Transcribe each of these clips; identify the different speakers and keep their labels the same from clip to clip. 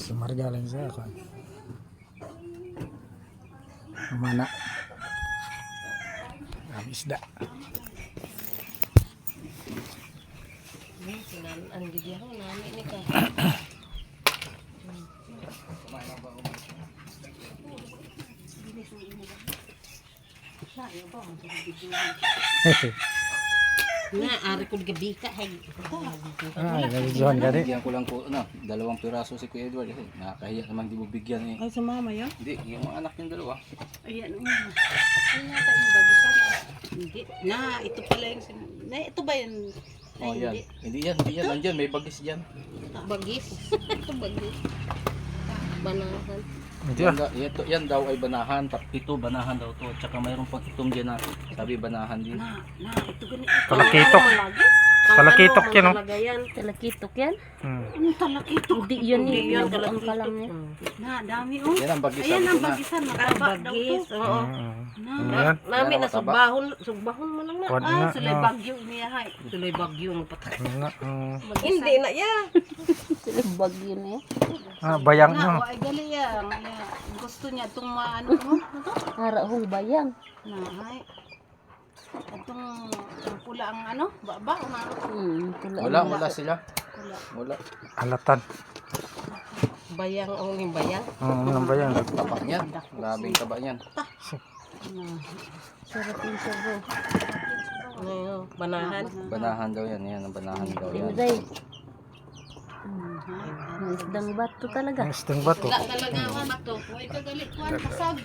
Speaker 1: Sumarga lang sa ako. Mana. Ang isda.
Speaker 2: Ang gidya ko namin ni ka. Na ari ko gabi ka hay.
Speaker 1: Nabigyan ka rin.
Speaker 3: Bigyan ko lang po, 2 piraso si Kuya Edward kasi nakakahiya naman di mo bigyan eh.
Speaker 4: Ay, sa mama yun?
Speaker 3: Hindi, yung mga anak yung dalawa.
Speaker 4: Ayan,
Speaker 2: Ano ta yung bagisan?
Speaker 4: hindi. Na, ito pala yung... Na, ito ba yun? Ay,
Speaker 3: Oh, yan. Hindi yan, nandiyan, may bagis diyan.
Speaker 2: Bagis. Bagis. Banahan.
Speaker 1: Ito
Speaker 3: Yan daw ay banahan, ito banahan daw to. Tsaka mayroon pang itom diyan na sabi banahan din.
Speaker 4: Na, ito ganito.
Speaker 1: Talakitok. Talakitok yan, oh.
Speaker 2: Talakitok yan?
Speaker 4: Ano talakitok?
Speaker 2: Hindi yun
Speaker 4: Hindi
Speaker 2: eh.
Speaker 4: yan,
Speaker 2: Ang kalam niya.
Speaker 4: Na, dami oh.
Speaker 3: Yan ang bagis
Speaker 4: Ayan
Speaker 3: sabi
Speaker 4: ang
Speaker 3: ko na.
Speaker 4: bagisan, mataba daw
Speaker 2: Bagis.
Speaker 4: to.
Speaker 2: Oo.
Speaker 4: Na,
Speaker 1: Yan.
Speaker 2: Namin
Speaker 3: Yan
Speaker 2: na
Speaker 3: ang mataba.
Speaker 2: sugbahon mo lang na.
Speaker 1: Kuwan na.
Speaker 4: sulay bagyo niya hay.
Speaker 2: Tuloy bagyo ang patay.
Speaker 4: Hindi
Speaker 2: na yan. Tuloy bagyo na yan.
Speaker 1: Bayang
Speaker 4: Na,
Speaker 1: no.
Speaker 4: ay gali yan. Gusto niya itong maano mo.
Speaker 2: Hara hong bayang.
Speaker 4: Na, hay. Itong pula ang ano, baba,
Speaker 3: Wala sila. Wala.
Speaker 1: Alatan.
Speaker 2: Bayang ang yung bayang.
Speaker 1: Anong bayang?
Speaker 3: Taba niyan. Grabing taba niyan.
Speaker 2: Sarap yung sabo. Ngayon, banahan.
Speaker 3: Banahan daw yan. Yan ang banahan daw yan.
Speaker 2: Inday. Isdang bato talaga.
Speaker 1: Ang isdang bato.
Speaker 4: Wala talaga man ito. Huwag ka galit kuhan, kasag.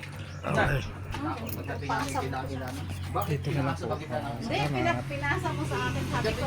Speaker 1: Dito na lang po.
Speaker 4: Hindi, pinasa mo sa akin. Sabi ko,